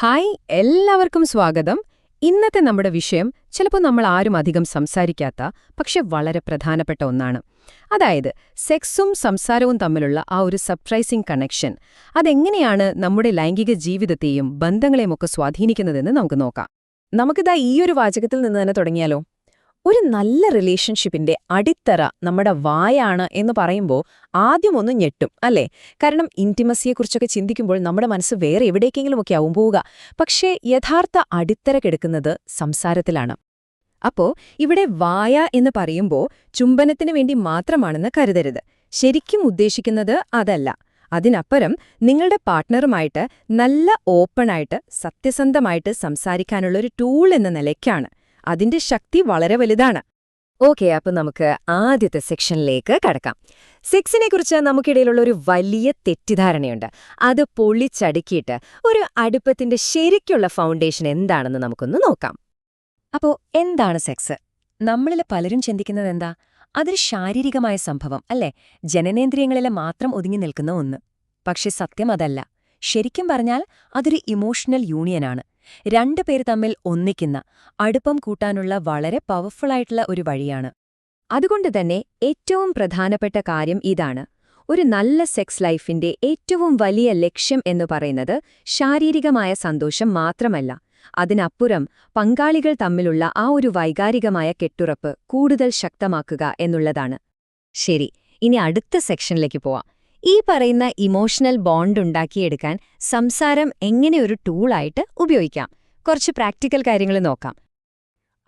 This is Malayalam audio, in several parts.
ഹായ് എല്ലാവർക്കും സ്വാഗതം. ഇന്നത്തെ നമ്മുടെ വിഷയം ചിലപ്പോൾ നമ്മൾ ആരും അധികം സംസാരിക്കാത്ത പക്ഷെ വളരെ പ്രധാനപ്പെട്ട ഒന്നാണ്. അതായത് സെക്സും സംസാരവും തമ്മിലുള്ള ആ ഒരു സർപ്രൈസിംഗ് കണക്ഷൻ. അതെങ്ങനെയാണ് നമ്മുടെ ലൈംഗിക ജീവിതത്തെയും ബന്ധങ്ങളെയുമൊക്കെ സ്വാധീനിക്കുന്നതെന്ന് നമുക്ക് നോക്കാം. നമുക്കിതാ ഈയൊരു വാചകത്തിൽ നിന്ന് തന്നെ തുടങ്ങിയാലോ? ഒരു നല്ല റിലേഷൻഷിപ്പിന്റെ അടിത്തറ നമ്മുടെ വായാണ് എന്ന് പറയുമ്പോൾ ആദ്യം ഒന്ന് ഞെട്ടും, അല്ലേ? കാരണം ഇന്റിമസിയെക്കുറിച്ചൊക്കെ ചിന്തിക്കുമ്പോൾ നമ്മുടെ മനസ്സ് വേറെ എവിടേക്കെങ്കിലുമൊക്കെ ആവും പോവുക. പക്ഷേ യഥാർത്ഥ അടിത്തറ കിടക്കുന്നത് സംസാരത്തിലാണ്. അപ്പോ ഇവിടെ വായ എന്ന് പറയുമ്പോൾ ചുംബനത്തിന് വേണ്ടി മാത്രമാണെന്ന് കരുതരുത്. ശരിക്കും ഉദ്ദേശിക്കുന്നത് അതല്ല. അതിനപ്പുറം നിങ്ങളുടെ പാർട്ട്ണറുമായിട്ട് നല്ല ഓപ്പണായിട്ട് സത്യസന്ധമായിട്ട് സംസാരിക്കാനുള്ളൊരു ടൂൾ എന്ന നിലയ്ക്കാണ്. അതിന്റെ ശക്തി വളരെ വലുതാണ്. ഓക്കെ, അപ്പൊ നമുക്ക് ആദ്യത്തെ സെക്ഷനിലേക്ക് കടക്കാം. സെക്സിനെക്കുറിച്ച് നമുക്കിടയിലുള്ള ഒരു വലിയ തെറ്റിദ്ധാരണയുണ്ട്. അത് പൊളിച്ചടുക്കിയിട്ട് ഒരു അടുപ്പത്തിന്റെ ശരിക്കുള്ള ഫൗണ്ടേഷൻ എന്താണെന്ന് നമുക്കൊന്ന് നോക്കാം. അപ്പോ എന്താണ് സെക്സ്? നമ്മളിൽ പലരും ചിന്തിക്കുന്നത് എന്താ? അതൊരു ശാരീരികമായ സംഭവം, അല്ലേ? ജനനേന്ദ്രിയങ്ങളിലെ മാത്രം ഒതുങ്ങി നിൽക്കുന്ന ഒന്ന്. പക്ഷെ സത്യം അതല്ല. ശരിക്കും പറഞ്ഞാൽ അതൊരു ഇമോഷണൽ യൂണിയനാണ്. രണ്ടുപേർ തമ്മിൽ ഒന്നിക്കുന്ന, അടുപ്പം കൂട്ടാനുള്ള വളരെ പവർഫുള്ളായിട്ടുള്ള ഒരു വഴിയാണ്. അതുകൊണ്ട് തന്നെ ഏറ്റവും പ്രധാനപ്പെട്ട കാര്യം ഇതാണ്. ഒരു നല്ല സെക്സ് ലൈഫിന്റെ ഏറ്റവും വലിയ ലക്ഷ്യം എന്നു പറയുന്നത് ശാരീരികമായ സന്തോഷം മാത്രമല്ല. അതിനപ്പുറം പങ്കാളികൾ തമ്മിലുള്ള ആ ഒരു വൈകാരികമായ കെട്ടുറപ്പ് കൂടുതൽ ശക്തമാക്കുക എന്നുള്ളതാണ്. ശരി, ഇനി അടുത്ത സെക്ഷനിലേക്ക് പോവാം. ഈ പറയുന്ന ഇമോഷണൽ ബോണ്ട് ഉണ്ടാക്കിയെടുക്കാൻ സംസാരം എങ്ങനെ ഒരു ടൂളായിട്ട് ഉപയോഗിക്കാം? കുറച്ച് പ്രാക്ടിക്കൽ കാര്യങ്ങൾ നോക്കാം.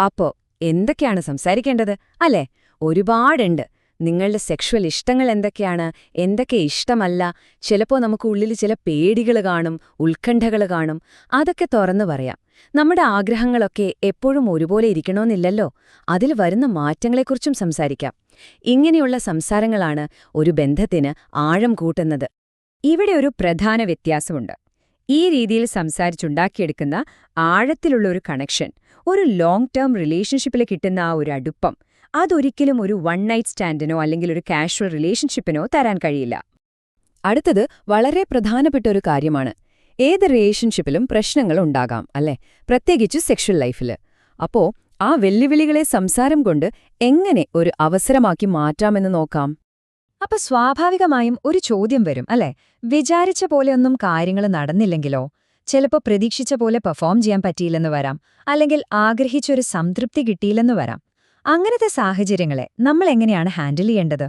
അപ്പോ എന്തൊക്കെയാണ് സംസാരിക്കേണ്ടത്, അല്ലേ? ഒരുപാടുണ്ട്. നിങ്ങളുടെ സെക്ഷുവൽ ഇഷ്ടങ്ങൾ എന്തൊക്കെയാണ്, എന്തൊക്കെ ഇഷ്ടമല്ല, ചിലപ്പോൾ നമുക്ക് ഉള്ളിൽ ചില പേടികൾ കാണും, ഉത്കണ്ഠകൾ കാണും. അതൊക്കെ തുറന്നു പറയാം. നമ്മുടെ ആഗ്രഹങ്ങളൊക്കെ എപ്പോഴും ഒരുപോലെ ഇരിക്കണമെന്നില്ലല്ലോ. അതിൽ വരുന്ന മാറ്റങ്ങളെക്കുറിച്ചും സംസാരിക്കാം. ഇങ്ങനെയുള്ള സംസാരങ്ങളാണ് ഒരു ബന്ധത്തിന് ആഴം കൂട്ടുന്നത്. ഇവിടെ ഒരു പ്രധാന വ്യത്യാസമുണ്ട്. ഈ രീതിയിൽ സംസാരിച്ചുണ്ടാക്കിയെടുക്കുന്ന ആഴത്തിലുള്ള ഒരു കണക്ഷൻ, ഒരു ലോങ് ടേം റിലേഷൻഷിപ്പിൽ കിട്ടുന്ന ആ ഒരു അടുപ്പം, അതൊരിക്കലും ഒരു വൺ നൈറ്റ് സ്റ്റാൻഡിനോ അല്ലെങ്കിൽ ഒരു കാഷ്വൽ റിലേഷൻഷിപ്പിനോ തരാൻ കഴിയില്ല. അടുത്തത് വളരെ പ്രധാനപ്പെട്ട ഒരു കാര്യമാണ്. ഏത് റിലേഷൻഷിപ്പിലും പ്രശ്നങ്ങളുണ്ടാകാം, അല്ലേ? പ്രത്യേകിച്ച് സെക്ഷൽ ലൈഫിൽ. അപ്പോ ആ വെല്ലുവിളികളെ സംസാരം കൊണ്ട് എങ്ങനെ ഒരു അവസരമാക്കി മാറ്റാമെന്ന് നോക്കാം. അപ്പൊ സ്വാഭാവികമായും ഒരു ചോദ്യം വരും, അല്ലേ? വിചാരിച്ച പോലെയൊന്നും കാര്യങ്ങൾ നടന്നില്ലെങ്കിലോ? ചിലപ്പോൾ പ്രതീക്ഷിച്ച പോലെ പെർഫോം ചെയ്യാൻ പറ്റിയില്ലെന്ന് വരാം, അല്ലെങ്കിൽ ആഗ്രഹിച്ചൊരു സംതൃപ്തി കിട്ടിയില്ലെന്ന് വരാം. അങ്ങനത്തെ സാഹചര്യങ്ങളെ നമ്മൾ എങ്ങനെയാണ് ഹാൻഡിൽ ചെയ്യേണ്ടത്?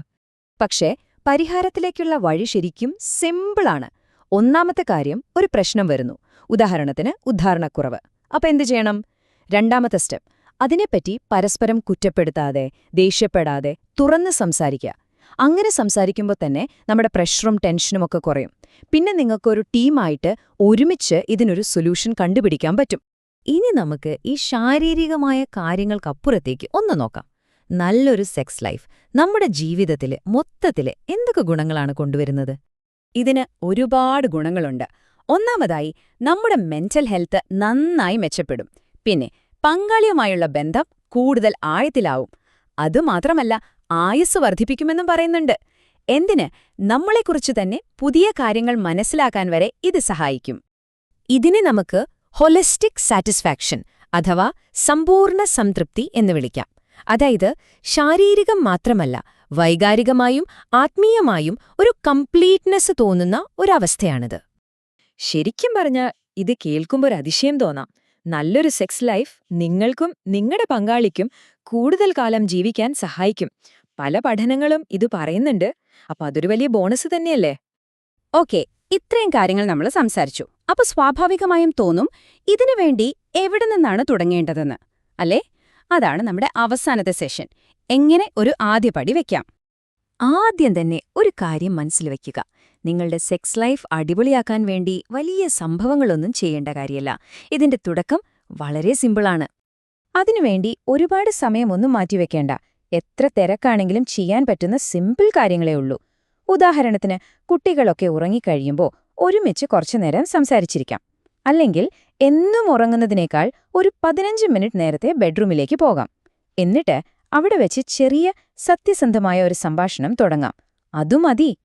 പക്ഷേ പരിഹാരത്തിലേക്കുള്ള വഴി ശരിക്കും സിമ്പിളാണ്. ഒന്നാമത്തെ കാര്യം, ഒരു പ്രശ്നം വരുന്നു, ഉദാഹരണത്തിന് ഉദ്ധാരണക്കുറവ്. അപ്പൊ എന്തു ചെയ്യണം? രണ്ടാമത്തെ സ്റ്റെപ്പ്, അതിനെപ്പറ്റി പരസ്പരം കുറ്റപ്പെടുത്താതെ, ദേഷ്യപ്പെടാതെ തുറന്ന് സംസാരിക്കുക. അങ്ങനെ സംസാരിക്കുമ്പോൾ തന്നെ നമ്മുടെ പ്രഷറും ടെൻഷനുമൊക്കെ കുറയും. പിന്നെ നിങ്ങൾക്കൊരു ടീമായിട്ട് ഒരുമിച്ച് ഇതിനൊരു സൊല്യൂഷൻ കണ്ടുപിടിക്കാൻ പറ്റും. ഇനി നമുക്ക് ഈ ശാരീരികമായ കാര്യങ്ങൾക്കപ്പുറത്തേക്ക് ഒന്ന് നോക്കാം. നല്ലൊരു സെക്സ് ലൈഫ് നമ്മുടെ ജീവിതത്തിൽ മൊത്തത്തിൽ എന്തൊക്കെ ഗുണങ്ങളാണ് കൊണ്ടുവരുന്നത്? ഇതിന് ഒരുപാട് ഗുണങ്ങളുണ്ട്. ഒന്നാമതായി, നമ്മുടെ മെന്റൽ ഹെൽത്ത് നന്നായി മെച്ചപ്പെടും. പിന്നെ പങ്കാളിയുമായുള്ള ബന്ധം കൂടുതൽ ആഴത്തിലാവും. അതുമാത്രമല്ല, ആയുസ് വർദ്ധിപ്പിക്കുമെന്നും പറയുന്നുണ്ട്. എന്തിന്? നമ്മളെക്കുറിച്ച് തന്നെ പുതിയ കാര്യങ്ങൾ മനസ്സിലാക്കാൻ വരെ ഇത് സഹായിക്കും. ഇതിനെ നമുക്ക് ഹോളിസ്റ്റിക് സാറ്റിസ്ഫാക്ഷൻ അഥവാ സമ്പൂർണ്ണ സംതൃപ്തി എന്ന് വിളിക്കാം. അതായത് ശാരീരികം മാത്രമല്ല, വൈകാരികമായും ആത്മീയമായും ഒരു കംപ്ലീറ്റ്നെസ് തോന്നുന്ന ഒരവസ്ഥയാണിത്. ശരിക്കും പറഞ്ഞാൽ ഇത് കേൾക്കുമ്പോൾ ഒരു അതിശയം തോന്നാം. നല്ലൊരു സെക്സ് ലൈഫ് നിങ്ങൾക്കും നിങ്ങളുടെ പങ്കാളിക്കും കൂടുതൽ കാലം ജീവിക്കാൻ സഹായിക്കും. പല പഠനങ്ങളും ഇത് പറയുന്നുണ്ട്. അപ്പൊ അതൊരു വലിയ ബോണസ് തന്നെയല്ലേ? ഓക്കെ, ഇത്രയും കാര്യങ്ങൾ നമ്മൾ സംസാരിച്ചു. അപ്പൊ സ്വാഭാവികമായും തോന്നും, ഇതിനു വേണ്ടി എവിടെ നിന്നാണ് തുടങ്ങേണ്ടതെന്ന്, അല്ലേ? അതാണ് നമ്മുടെ അവസാനത്തെ സെഷൻ. എങ്ങനെ ഒരു ആദ്യപടി വെക്കാം? ആദ്യം തന്നെ ഒരു കാര്യം മനസ്സിൽ വയ്ക്കുക. നിങ്ങളുടെ സെക്സ് ലൈഫ് അടിപൊളിയാക്കാൻ വേണ്ടി വലിയ സംഭവങ്ങളൊന്നും ചെയ്യേണ്ട കാര്യമല്ല. ഇതിന്റെ തുടക്കം വളരെ സിമ്പിളാണ്. അതിനുവേണ്ടി ഒരുപാട് സമയമൊന്നും മാറ്റിവെക്കേണ്ട. എത്ര തിരക്കാണെങ്കിലും ചെയ്യാൻ പറ്റുന്ന സിമ്പിൾ കാര്യങ്ങളേ ഉള്ളൂ. ഉദാഹരണത്തിന്, കുട്ടികളൊക്കെ ഉറങ്ങിക്കഴിയുമ്പോൾ ഒരുമിച്ച് കുറച്ചുനേരം സംസാരിച്ചിരിക്കാം. അല്ലെങ്കിൽ എന്നും ഉറങ്ങുന്നതിനേക്കാൾ ഒരു 15 മിനിറ്റ് നേരത്തെ ബെഡ്റൂമിലേക്ക് പോകാം. എന്നിട്ട് അവിടെ വെച്ച് ചെറിയ സത്യസന്ധമായ ഒരു സംഭാഷണം തുടങ്ങാം. അതുമതി.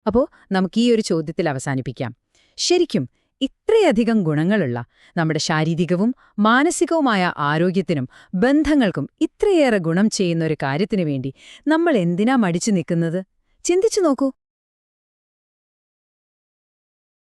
അപ്പോ നമുക്ക് ഈ ഒരു ചോദ്യത്തിൽ അവസാനിപ്പിക്കാം. ശരിക്കും ഇത്രയധികം ഗുണങ്ങളുള്ള നമ്മുടെ ശാരീരികവും മാനസികവുമായ ആരോഗ്യത്തിനും ബന്ധങ്ങൾക്കും ഇത്രയേറെ ഗുണം ചെയ്യുന്ന ഒരു കാര്യത്തിനു വേണ്ടി നമ്മൾ എന്തിനാ മടിച്ചു നിൽക്കുന്നത്? ചിന്തിച്ചു നോക്കൂ.